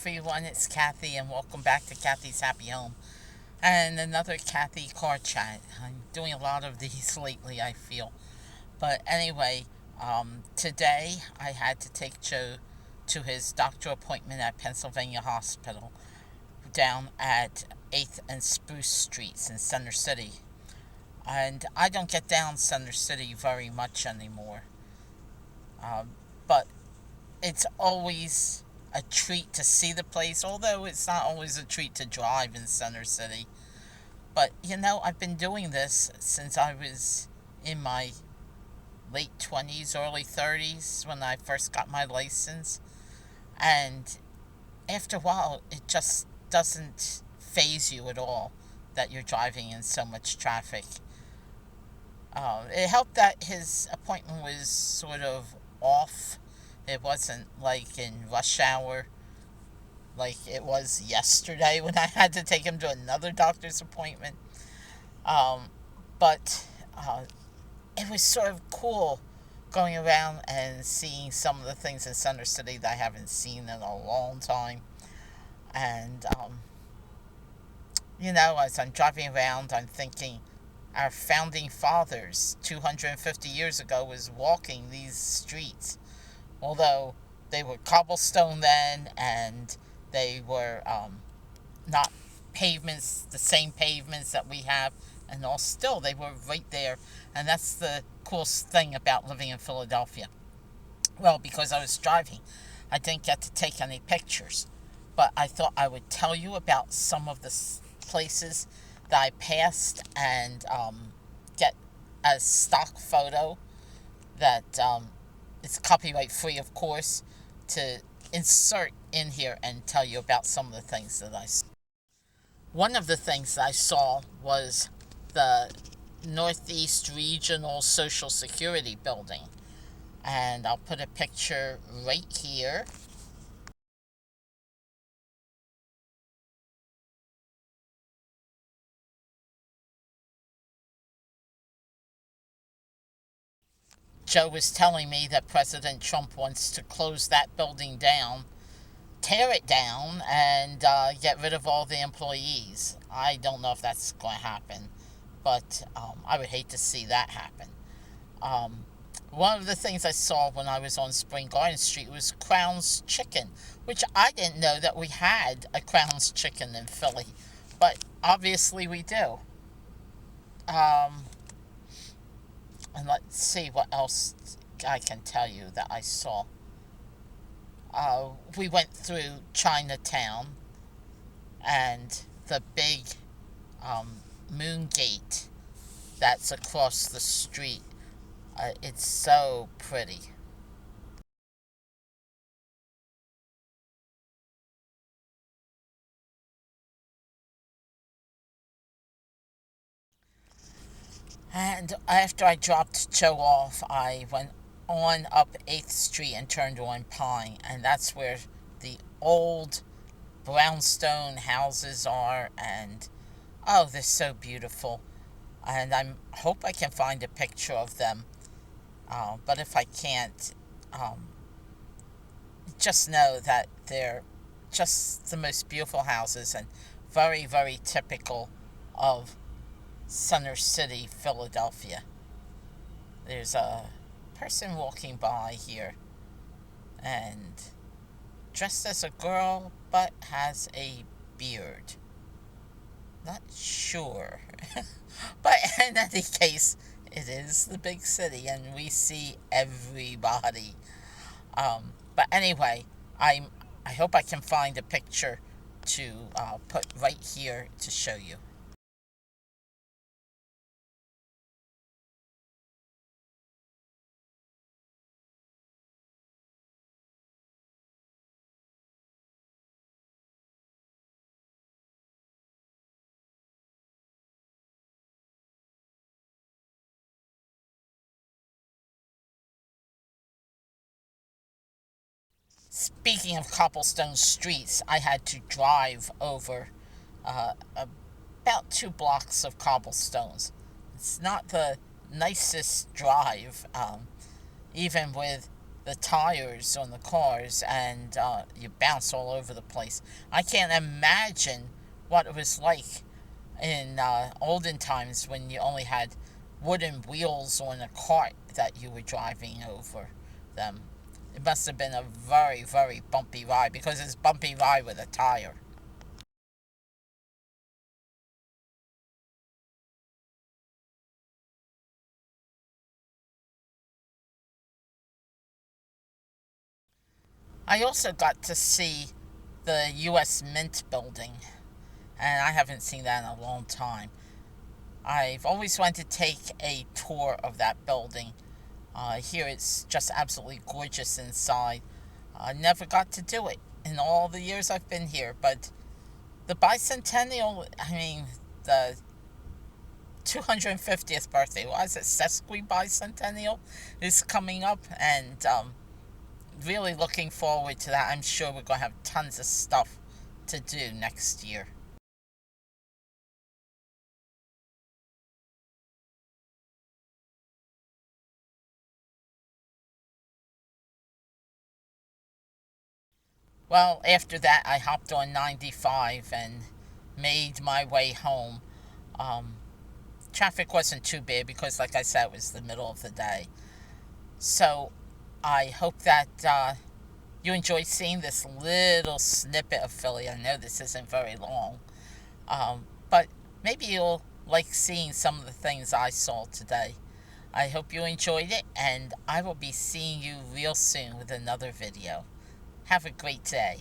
everyone, it's Kathy, and welcome back to Kathy's Happy Home and another Kathy car chat. I'm doing a lot of these lately, I feel. But anyway, today I had to take Joe to his doctor appointment at Pennsylvania Hospital down at 8th and Spruce Streets in Center City. And I don't get down Center City very much anymore. Um, but it's always a treat to see the place, although it's not always a treat to drive in Center City. But I've been doing this since I was in my late 20s, early 30s when I first got my license. And after a while, it just doesn't faze you at all that you're driving in so much traffic. It helped that his appointment was sort of off. It wasn't like in rush hour like it was yesterday when I had to take him to another doctor's appointment. Um, but it was sort of cool going around and seeing some of the things in Center City that I haven't seen in a long time. And, as I'm driving around, I'm thinking our founding fathers 250 years ago was walking these streets. Although they were cobblestone then, and they were not pavements, the same pavements that we have, and all still they were right there. And that's the coolest thing about living in Philadelphia. Well, because I was driving, I didn't get to take any pictures, but I thought I would tell you about some of the places that I passed and get a stock photo that it's copyright free, of course, to insert in here and tell you about some of the things that I saw. One of the things that I saw was the Northeast Regional Social Security Building. And I'll put a picture right here. Joe was telling me that President Trump wants to close that building down, tear it down, and get rid of all the employees. I don't know if that's going to happen, but I would hate to see that happen. Um, One of the things I saw when I was on Spring Garden Street was Crown's Chicken, which I didn't know that we had a Crown's Chicken in Philly, but obviously we do. Um, and let's see what else I can tell you that I saw. We went through Chinatown and the big Moon Gate that's across the street. It's so pretty. And after I dropped Joe off, I went on up 8th Street and turned on Pine, and that's where the old brownstone houses are, and oh, they're so beautiful. And I hope I can find a picture of them. But if I can't, um, just know that they're just the most beautiful houses and very, very typical of Center City, Philadelphia. There's a person walking by here and dressed as a girl but has a beard. Not sure. But in any case, it is the big city and we see everybody. But anyway, I hope I can find a picture to put right here to show you. Speaking of cobblestone streets, I had to drive over about 2 blocks of cobblestones. It's not the nicest drive, even with the tires on the cars, and you bounce all over the place. I can't imagine what it was like in olden times when you only had wooden wheels on a cart that you were driving over them. It must have been a very, very bumpy ride, because it's bumpy ride with a tire. I also got to see the U.S. Mint building, and I haven't seen that in a long time. I've always wanted to take a tour of that building. Here it's just absolutely gorgeous inside. I never got to do it in all the years I've been here, but the bicentennial, I mean, the 250th birthday, what is it, sesquibicentennial, is coming up, and really looking forward to that. I'm sure we're going to have tons of stuff to do next year. Well, after that, I hopped on 95 and made my way home. Um, Traffic wasn't too bad because, like I said, it was the middle of the day. So I hope that you enjoyed seeing this little snippet of Philly. I know this isn't very long, but maybe you'll like seeing some of the things I saw today. I hope you enjoyed it, and I will be seeing you real soon with another video. Have a great day.